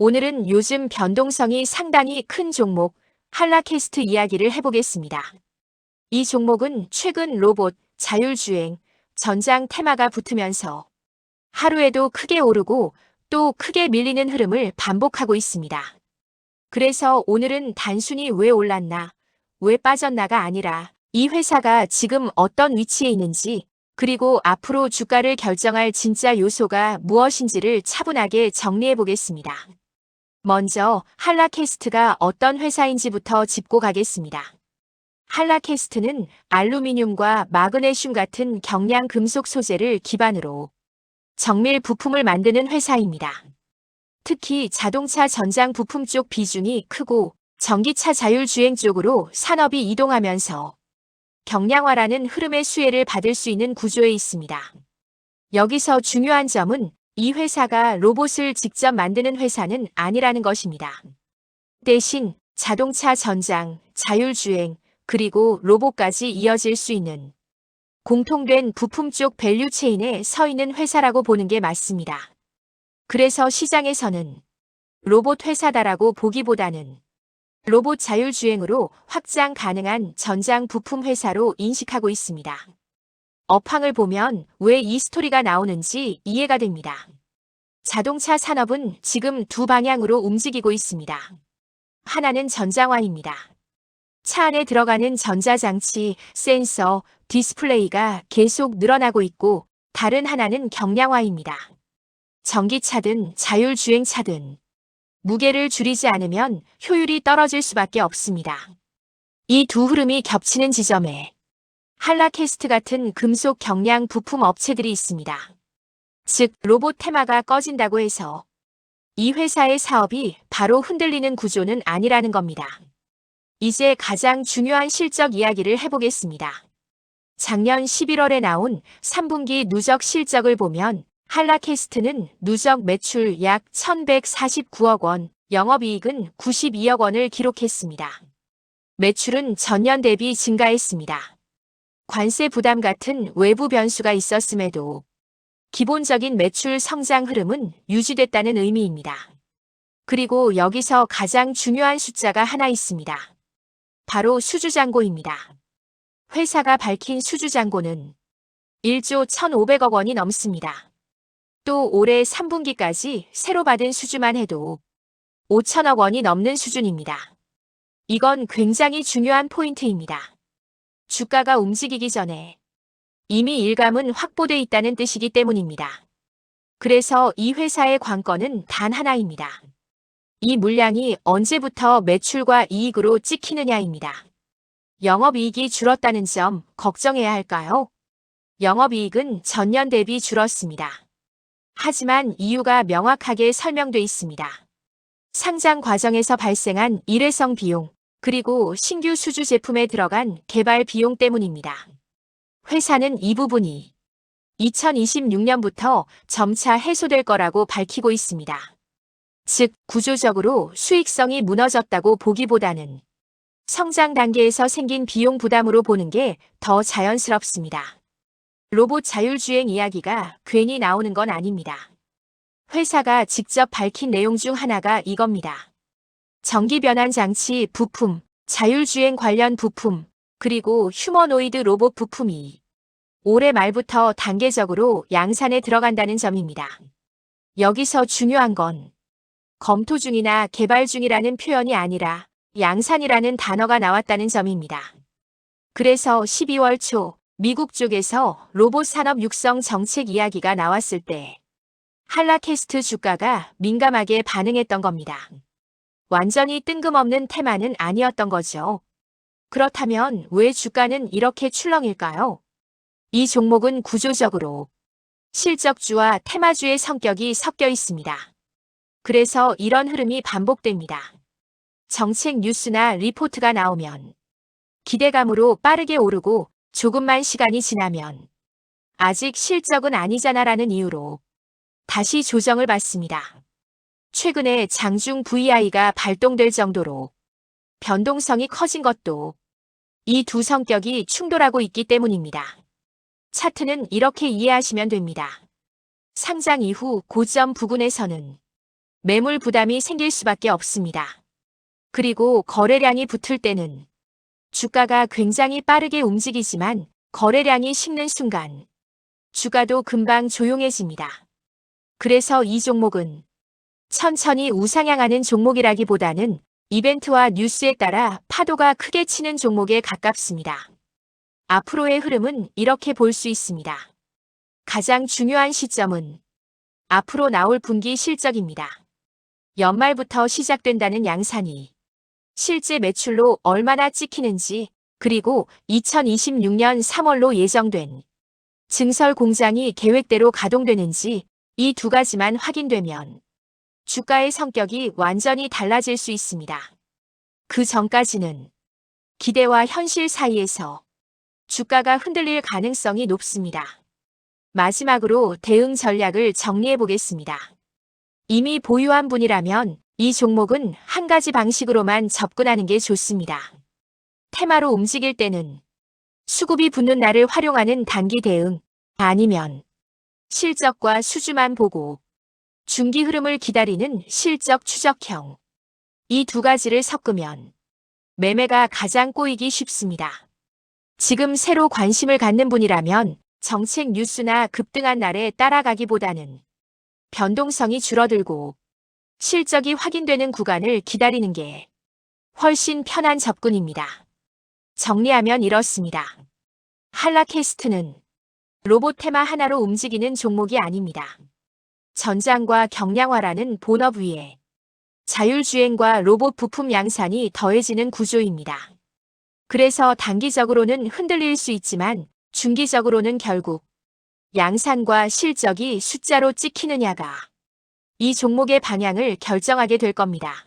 오늘은 요즘 변동성이 상당히 큰 종목 한라캐스트 이야기를 해보겠습니다. 이 종목은 최근 로봇, 자율주행, 전장 테마가 붙으면서 하루에도 크게 오르고 또 크게 밀리는 흐름을 반복하고 있습니다. 그래서 오늘은 단순히 왜 올랐나, 왜 빠졌나가 아니라 이 회사가 지금 어떤 위치에 있는지 그리고 앞으로 주가를 결정할 진짜 요소가 무엇인지를 차분하게 정리해 보겠습니다. 먼저 한라캐스트가 어떤 회사인지부터 짚고 가겠습니다. 한라캐스트는 알루미늄과 마그네슘 같은 경량 금속 소재를 기반으로 정밀 부품을 만드는 회사입니다. 특히 자동차 전장 부품 쪽 비중이 크고 전기차 자율주행 쪽으로 산업이 이동하면서 경량화라는 흐름의 수혜를 받을 수 있는 구조에 있습니다. 여기서 중요한 점은 이 회사가 로봇을 직접 만드는 회사는 아니라는 것입니다. 대신 자동차 전장, 자율주행, 그리고 로봇까지 이어질 수 있는 공통된 부품 쪽 밸류체인에 서 있는 회사라고 보는 게 맞습니다. 그래서 시장에서는 로봇 회사다라고 보기보다는 로봇 자율주행으로 확장 가능한 전장 부품 회사로 인식하고 있습니다. 업황을 보면 왜 이 스토리가 나오는지 이해가 됩니다. 자동차 산업은 지금 두 방향으로 움직이고 있습니다. 하나는 전장화입니다. 차 안에 들어가는 전자장치, 센서, 디스플레이가 계속 늘어나고 있고 다른 하나는 경량화입니다. 전기차든 자율주행차든 무게를 줄이지 않으면 효율이 떨어질 수밖에 없습니다. 이 두 흐름이 겹치는 지점에 한라캐스트 같은 금속 경량 부품 업체들이 있습니다. 즉, 로봇 테마가 꺼진다고 해서 이 회사의 사업이 바로 흔들리는 구조는 아니라는 겁니다. 이제 가장 중요한 실적 이야기를 해보겠습니다. 작년 11월에 나온 3분기 누적 실적을 보면 한라캐스트는 누적 매출 약 1,149억 원, 영업이익은 92억 원을 기록했습니다. 매출은 전년 대비 증가했습니다. 관세 부담 같은 외부 변수가 있었음에도 기본적인 매출 성장 흐름은 유지됐다는 의미입니다. 그리고 여기서 가장 중요한 숫자가 하나 있습니다. 바로 수주잔고입니다. 회사가 밝힌 수주잔고는 1조 1,500억 원이 넘습니다. 또 올해 3분기까지 새로 받은 수주만 해도 5천억 원이 넘는 수준입니다. 이건 굉장히 중요한 포인트입니다. 주가가 움직이기 전에 이미 일감은 확보돼 있다는 뜻이기 때문입니다. 그래서 이 회사의 관건은 단 하나입니다. 이 물량이 언제부터 매출과 이익으로 찍히느냐입니다. 영업이익이 줄었다는 점 걱정해야 할까요? 영업이익은 전년 대비 줄었습니다. 하지만 이유가 명확하게 설명돼 있습니다. 상장 과정에서 발생한 일회성 비용, 그리고 신규 수주 제품에 들어간 개발 비용 때문입니다. 회사는 이 부분이 2026년부터 점차 해소될 거라고 밝히고 있습니다. 즉, 구조적으로 수익성이 무너졌다고 보기보다는 성장 단계에서 생긴 비용 부담으로 보는 게 더 자연스럽습니다. 로봇 자율주행 이야기가 괜히 나오는 건 아닙니다. 회사가 직접 밝힌 내용 중 하나가 이겁니다. 전기 변환 장치 부품, 자율주행 관련 부품, 그리고 휴머노이드 로봇 부품이 올해 말부터 단계적으로 양산에 들어간다는 점입니다. 여기서 중요한 건 검토 중이나 개발 중이라는 표현이 아니라 양산이라는 단어가 나왔다는 점입니다. 그래서 12월 초 미국 쪽에서 로봇 산업 육성 정책 이야기가 나왔을 때 한라캐스트 주가가 민감하게 반응했던 겁니다. 완전히 뜬금없는 테마는 아니었던 거죠. 그렇다면 왜 주가는 이렇게 출렁일까요? 이 종목은 구조적으로 실적주와 테마주의 성격이 섞여 있습니다. 그래서 이런 흐름이 반복됩니다. 정책 뉴스나 리포트가 나오면 기대감으로 빠르게 오르고 조금만 시간이 지나면 아직 실적은 아니잖아라는 이유로 다시 조정을 받습니다. 최근에 장중 VI가 발동될 정도로 변동성이 커진 것도 이 두 성격이 충돌하고 있기 때문입니다. 차트는 이렇게 이해하시면 됩니다. 상장 이후 고점 부근에서는 매물 부담이 생길 수밖에 없습니다. 그리고 거래량이 붙을 때는 주가가 굉장히 빠르게 움직이지만 거래량이 식는 순간 주가도 금방 조용해집니다. 그래서 이 종목은 천천히 우상향하는 종목이라기보다는 이벤트와 뉴스에 따라 파도가 크게 치는 종목에 가깝습니다. 앞으로의 흐름은 이렇게 볼 수 있습니다. 가장 중요한 시점은 앞으로 나올 분기 실적입니다. 연말부터 시작된다는 양산이 실제 매출로 얼마나 찍히는지, 그리고 2026년 3월로 예정된 증설 공장이 계획대로 가동되는지 이 두 가지만 확인되면 주가의 성격이 완전히 달라질 수 있습니다. 그 전까지는 기대와 현실 사이에서 주가가 흔들릴 가능성이 높습니다. 마지막으로 대응 전략을 정리해 보겠습니다. 이미 보유한 분이라면 이 종목은 한 가지 방식으로만 접근하는 게 좋습니다. 테마로 움직일 때는 수급이 붙는 날을 활용하는 단기 대응, 아니면 실적과 수주만 보고 중기 흐름을 기다리는 실적 추적형. 이 두 가지를 섞으면 매매가 가장 꼬이기 쉽습니다. 지금 새로 관심을 갖는 분이라면 정책 뉴스나 급등한 날에 따라가기보다는 변동성이 줄어들고 실적이 확인되는 구간을 기다리는 게 훨씬 편한 접근입니다. 정리하면 이렇습니다. 한라캐스트는 로봇 테마 하나로 움직이는 종목이 아닙니다. 전장과 경량화라는 본업 위에 자율주행과 로봇 부품 양산이 더해지는 구조입니다. 그래서 단기적으로는 흔들릴 수 있지만 중기적으로는 결국 양산과 실적이 숫자로 찍히느냐가 이 종목의 방향을 결정하게 될 겁니다.